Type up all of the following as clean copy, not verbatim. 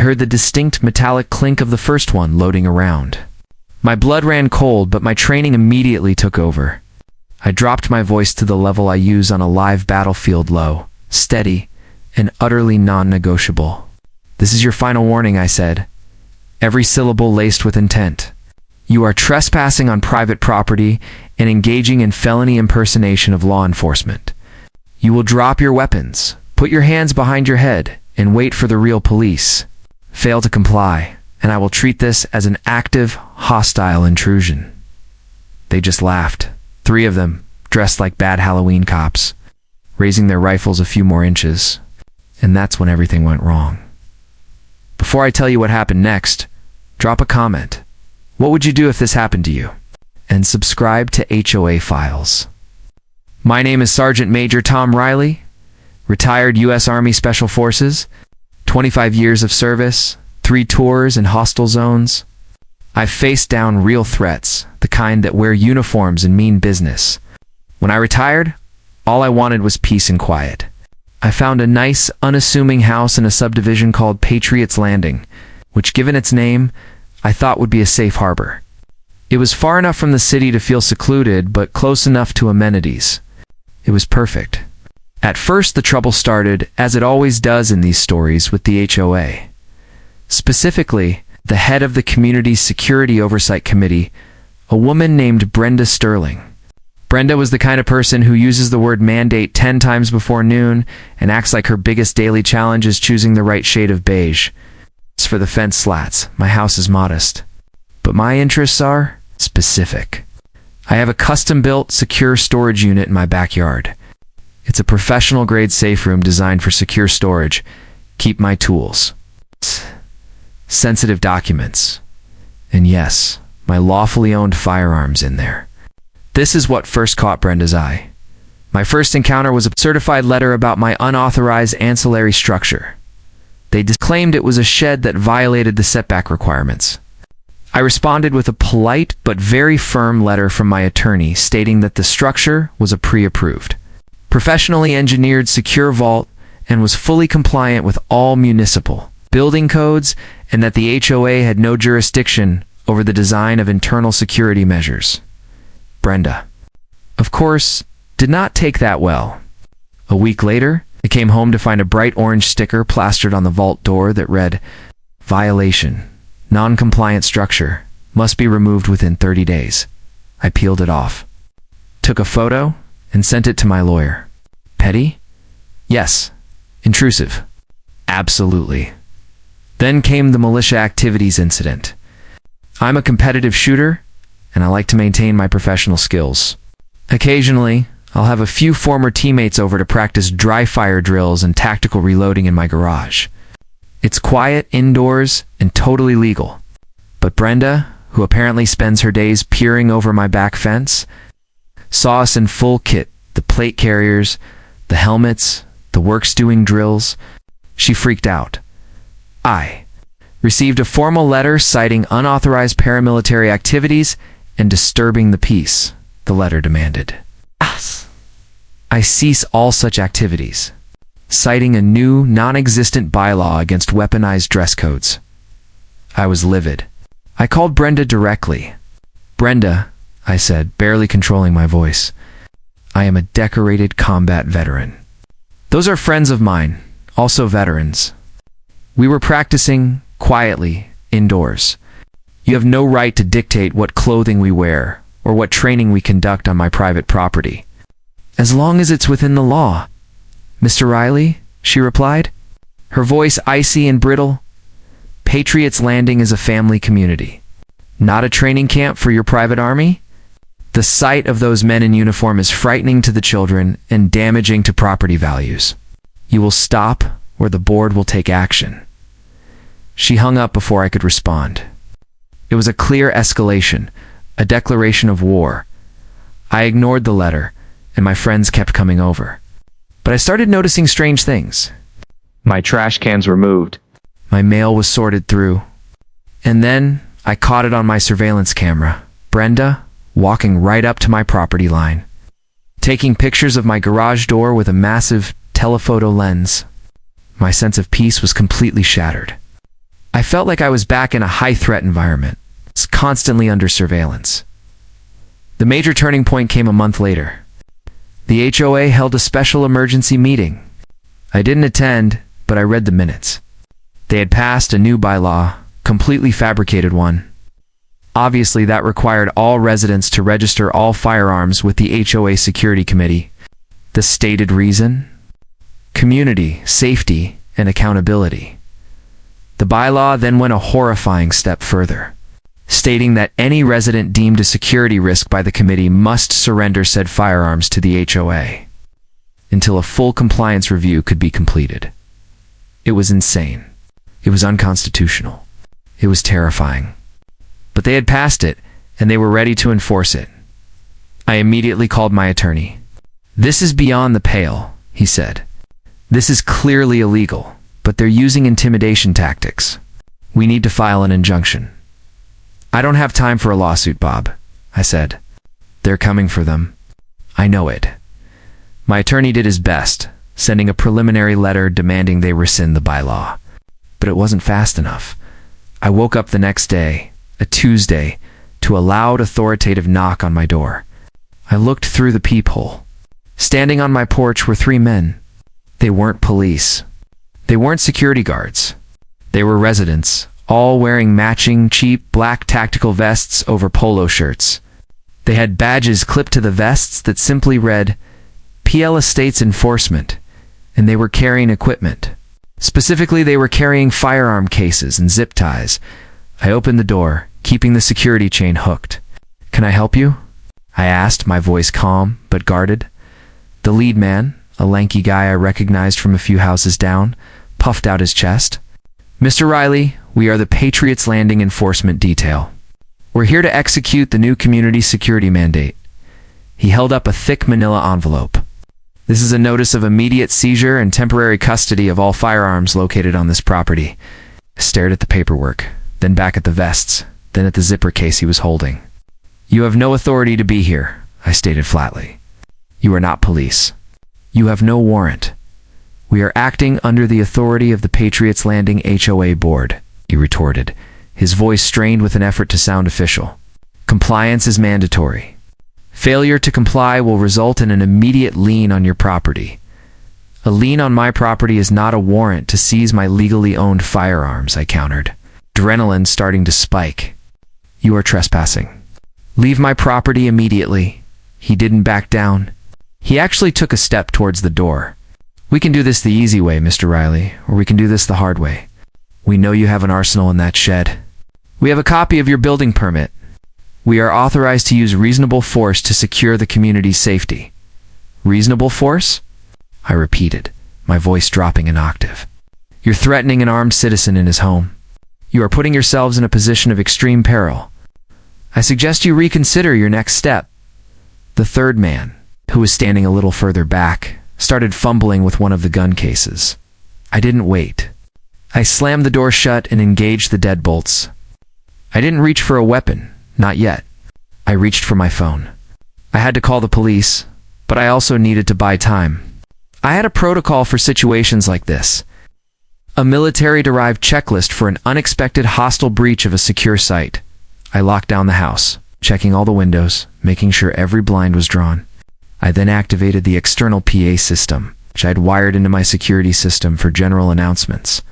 heard the distinct metallic clink of the first one loading around. My blood ran cold, but my training immediately took over. I dropped my voice to the level I use on a live battlefield: low, steady, and utterly non-negotiable. "This is your final warning," I said, every syllable laced with intent. "You are trespassing on private property and engaging in felony impersonation of law enforcement. You will drop your weapons, put your hands behind your head, and wait for the real police. Fail to comply, and I will treat this as an active, hostile intrusion." They just laughed, 3 of them, dressed like bad Halloween cops, raising their rifles a few more inches. And that's when everything went wrong. Before I tell you what happened next, drop a comment. What would you do if this happened to you? And subscribe to HOA Files. My name is Sergeant Major Tom Riley, retired U.S. Army Special Forces, 25 years of service, 3 tours in hostile zones. I've faced down real threats, the kind that wear uniforms and mean business. When I retired, all I wanted was peace and quiet. I found a nice, unassuming house in a subdivision called Patriots Landing, which, given its name, I thought would be a safe harbor. It was far enough from the city to feel secluded, but close enough to amenities. It was perfect. At first, the trouble started, as it always does in these stories, with the HOA. Specifically, the head of the community's Security Oversight Committee, a woman named Brenda Sterling. Brenda was the kind of person who uses the word mandate 10 times before noon and acts like her biggest daily challenge is choosing the right shade of beige. As for the fence slats, my house is modest, but my interests are specific. I have a custom-built, secure storage unit in my backyard. It's a professional-grade safe room designed for secure storage. Keep my tools, sensitive documents, and yes, my lawfully owned firearms in there. This is what first caught Brenda's eye. My first encounter was a certified letter about my unauthorized ancillary structure. They claimed it was a shed that violated the setback requirements. I responded with a polite but very firm letter from my attorney stating that the structure was a pre-approved, professionally engineered secure vault and was fully compliant with all municipal building codes, and that the HOA had no jurisdiction over the design of internal security measures. Brenda, of course, did not take that well. A week later, I came home to find a bright orange sticker plastered on the vault door that read, "Violation. Non-compliant structure. Must be removed within 30 days. I peeled it off, took a photo, and sent it to my lawyer. Petty? Yes. Intrusive? Absolutely. Then came the militia activities incident. I'm a competitive shooter, and I like to maintain my professional skills. Occasionally, I'll have a few former teammates over to practice dry fire drills and tactical reloading in my garage. It's quiet, indoors, and totally legal. But Brenda, who apparently spends her days peering over my back fence, saw us in full kit, the plate carriers, the helmets, the works-doing drills. She freaked out. I received a formal letter citing unauthorized paramilitary activities and disturbing the peace, the letter demanded. I cease all such activities, citing a new, non-existent bylaw against weaponized dress codes. I was livid. I called Brenda directly. "Brenda," I said, barely controlling my voice, "I am a decorated combat veteran. Those are friends of mine, also veterans. We were practicing, quietly, indoors. You have no right to dictate what clothing we wear or what training we conduct on my private property. As long as it's within the law." "Mr. Riley," she replied, her voice icy and brittle, "Patriots Landing is a family community, not a training camp for your private army. The sight of those men in uniform is frightening to the children and damaging to property values. You will stop or the board will take action." She hung up before I could respond. It was a clear escalation, a declaration of war. I ignored the letter, and my friends kept coming over. But I started noticing strange things. My trash cans were moved. My mail was sorted through. And then I caught it on my surveillance camera. Brenda walking right up to my property line, taking pictures of my garage door with a massive telephoto lens. My sense of peace was completely shattered. I felt like I was back in a high-threat environment, constantly under surveillance. The major turning point came a month later. The HOA held a special emergency meeting. I didn't attend, but I read the minutes. They had passed a new bylaw, completely fabricated one. Obviously, that required all residents to register all firearms with the HOA Security Committee. The stated reason? Community, safety, and accountability. The bylaw then went a horrifying step further, stating that any resident deemed a security risk by the committee must surrender said firearms to the HOA until a full compliance review could be completed. It was insane. It was unconstitutional. It was terrifying. But they had passed it, and they were ready to enforce it. I immediately called my attorney. "This is beyond the pale," he said. "This is clearly illegal, but they're using intimidation tactics. We need to file an injunction." "I don't have time for a lawsuit, Bob," I said. "They're coming for them." "I know it." My attorney did his best, sending a preliminary letter demanding they rescind the bylaw. But it wasn't fast enough. I woke up the next day, a Tuesday, to a loud, authoritative knock on my door. I looked through the peephole. Standing on my porch were 3 men. They weren't police. They weren't security guards. They were residents, all wearing matching, cheap, black tactical vests over polo shirts. They had badges clipped to the vests that simply read, "PL Estates Enforcement," and they were carrying equipment. Specifically, they were carrying firearm cases and zip ties. I opened the door, keeping the security chain hooked. "Can I help you?" I asked, my voice calm but guarded. The lead man, a lanky guy I recognized from a few houses down, puffed out his chest. "Mr. Riley, we are the Patriots Landing Enforcement Detail. We're here to execute the new community security mandate." He held up a thick manila envelope. "This is a notice of immediate seizure and temporary custody of all firearms located on this property." I stared at the paperwork, then back at the vests, then at the zipper case he was holding. "You have no authority to be here," I stated flatly. "You are not police. You have no warrant. We are acting under the authority of the Patriots Landing HOA Board," he retorted, his voice strained with an effort to sound official. "Compliance is mandatory. Failure to comply will result in an immediate lien on your property." "A lien on my property is not a warrant to seize my legally owned firearms," I countered, adrenaline starting to spike. "You are trespassing. Leave my property immediately." He didn't back down. He actually took a step towards the door. "We can do this the easy way, Mr. Riley, or we can do this the hard way. We know you have an arsenal in that shed. We have a copy of your building permit. We are authorized to use reasonable force to secure the community's safety." "Reasonable force?" I repeated, my voice dropping an octave. "You're threatening an armed citizen in his home. You are putting yourselves in a position of extreme peril. I suggest you reconsider your next step." The third man, who was standing a little further back, started fumbling with one of the gun cases. I didn't wait. I slammed the door shut and engaged the deadbolts. I didn't reach for a weapon. Not yet. I reached for my phone. I had to call the police, but I also needed to buy time. I had a protocol for situations like this. A military-derived checklist for an unexpected hostile breach of a secure site. I locked down the house, checking all the windows, making sure every blind was drawn. I then activated the external PA system, which I had wired into my security system for general announcements.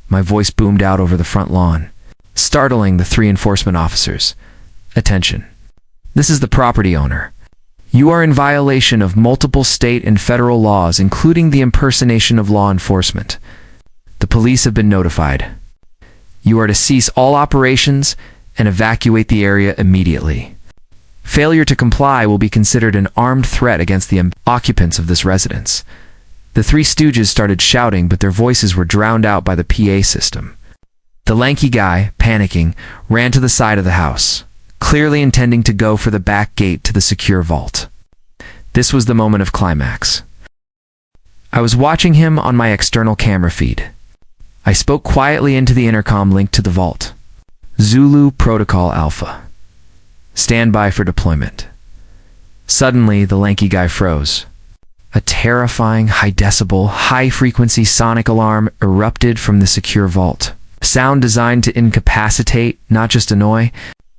My voice boomed out over the front lawn, startling the 3 enforcement officers. "Attention. This is the property owner. You are in violation of multiple state and federal laws, including the impersonation of law enforcement. The police have been notified. You are to cease all operations and evacuate the area immediately. Failure to comply will be considered an armed threat against the occupants of this residence." The 3 stooges started shouting, but their voices were drowned out by the PA system. The lanky guy, panicking, ran to the side of the house, clearly intending to go for the back gate to the secure vault. This was the moment of climax. I was watching him on my external camera feed. I spoke quietly into the intercom linked to the vault. "Zulu Protocol Alpha. Stand by for deployment." Suddenly, the lanky guy froze. A terrifying, high-decibel, high-frequency sonic alarm erupted from the secure vault. sound designed to incapacitate, not just annoy.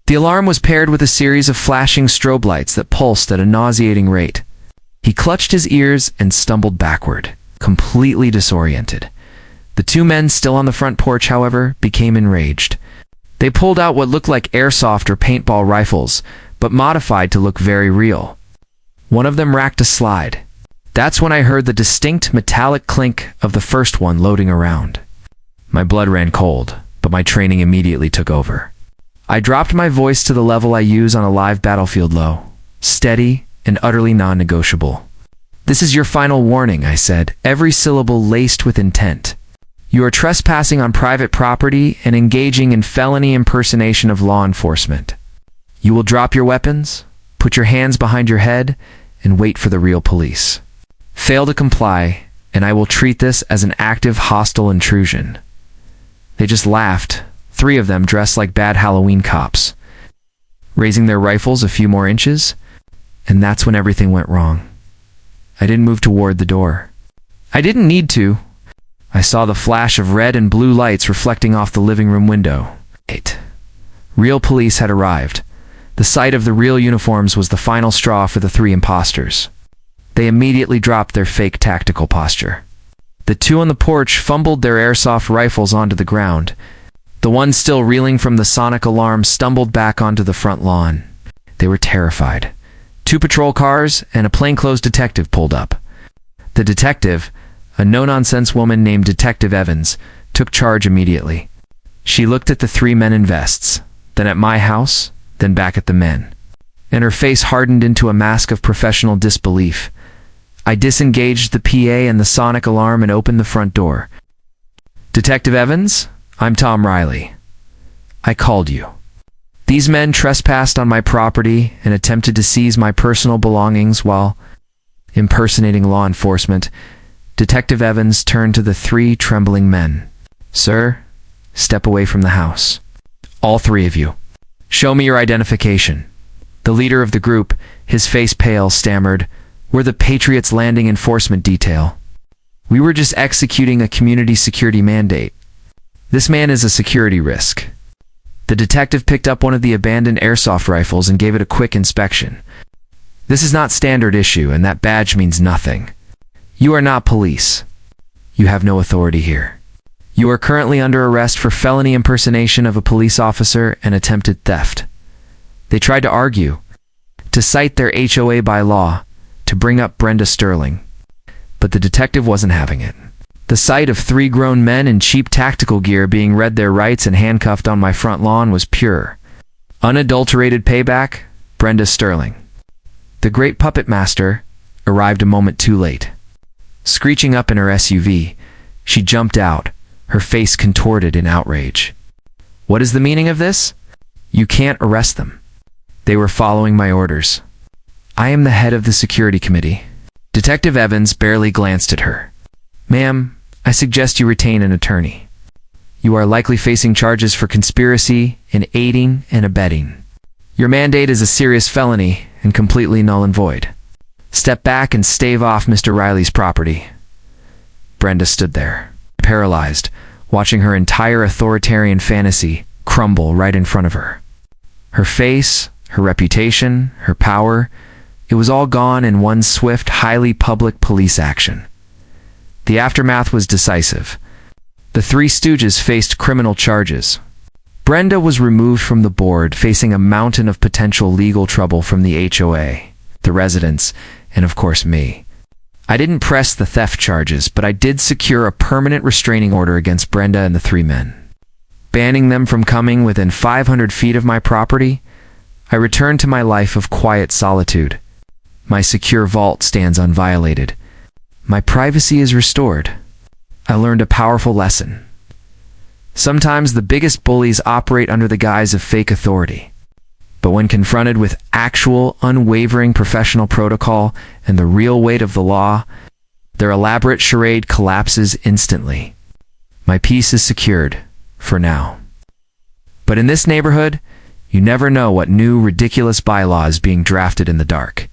The alarm was paired with a series of flashing strobe lights that pulsed at a nauseating rate. He clutched his ears and stumbled backward, completely disoriented. The two men still on the front porch, however, became enraged. They pulled out what looked like airsoft or paintball rifles, but modified to look very real. One of them racked a slide. That's when I heard the distinct metallic clink of the first one loading around. My blood ran cold, but my training immediately took over. I dropped my voice to the level I use on a live battlefield low, steady and utterly non-negotiable. "This is your final warning," I said, every syllable laced with intent. "You are trespassing on private property and engaging in felony impersonation of law enforcement. You will drop your weapons, put your hands behind your head, and wait for the real police. Fail to comply, and I will treat this as an active hostile intrusion." They just laughed, 3 of them dressed like bad Halloween cops, raising their rifles a few more inches, and that's when everything went wrong. I didn't move toward the door. I didn't need to. I saw the flash of red and blue lights reflecting off the living room window. 8. Real police had arrived. The sight of the real uniforms was the final straw for the 3 imposters. They immediately dropped their fake tactical posture. The 2 on the porch fumbled their airsoft rifles onto the ground. The one still reeling from the sonic alarm stumbled back onto the front lawn. They were terrified. 2 patrol cars and a plainclothes detective pulled up. The detective, a no-nonsense woman named Detective Evans, took charge immediately. She looked at the 3 men in vests, then at my house, then back at the men, and her face hardened into a mask of professional disbelief. I disengaged the PA and the sonic alarm and opened the front door. "Detective Evans, I'm Tom Riley. I called you. These men trespassed on my property and attempted to seize my personal belongings while impersonating law enforcement." Detective Evans turned to the 3 trembling men. "Sir, step away from the house. All 3 of you. Show me your identification." The leader of the group, his face pale, stammered, "We're the Patriots Landing Enforcement Detail. We were just executing a community security mandate. This man is a security risk." The detective picked up one of the abandoned airsoft rifles and gave it a quick inspection. "This is not standard issue, and that badge means nothing. You are not police. You have no authority here. You are currently under arrest for felony impersonation of a police officer and attempted theft." They tried to argue, to cite their HOA by law, to bring up Brenda Sterling, but the detective wasn't having it. The sight of 3 grown men in cheap tactical gear being read their rights and handcuffed on my front lawn was pure, unadulterated payback. Brenda Sterling, the great puppet master, arrived a moment too late. Screeching up in her SUV, she jumped out, her face contorted in outrage. "What is the meaning of this? You can't arrest them. They were following my orders. I am the head of the security committee." Detective Evans barely glanced at her. "Ma'am, I suggest you retain an attorney. You are likely facing charges for conspiracy and aiding and abetting. Your mandate is a serious felony and completely null and void. Step back and stave off Mr. Riley's property." Brenda stood there, paralyzed, watching her entire authoritarian fantasy crumble right in front of her. Her face, her reputation, her power, it was all gone in one swift, highly public police action. The aftermath was decisive. The 3 stooges faced criminal charges. Brenda was removed from the board, facing a mountain of potential legal trouble from the HOA, the residents, and of course me. I didn't press the theft charges, but I did secure a permanent restraining order against Brenda and the 3 men, banning them from coming within 500 feet of my property. I returned to my life of quiet solitude. My secure vault stands unviolated. My privacy is restored. I learned a powerful lesson. Sometimes the biggest bullies operate under the guise of fake authority. But when confronted with actual, unwavering professional protocol and the real weight of the law, their elaborate charade collapses instantly. My peace is secured, for now. But in this neighborhood, you never know what new, ridiculous bylaw is being drafted in the dark.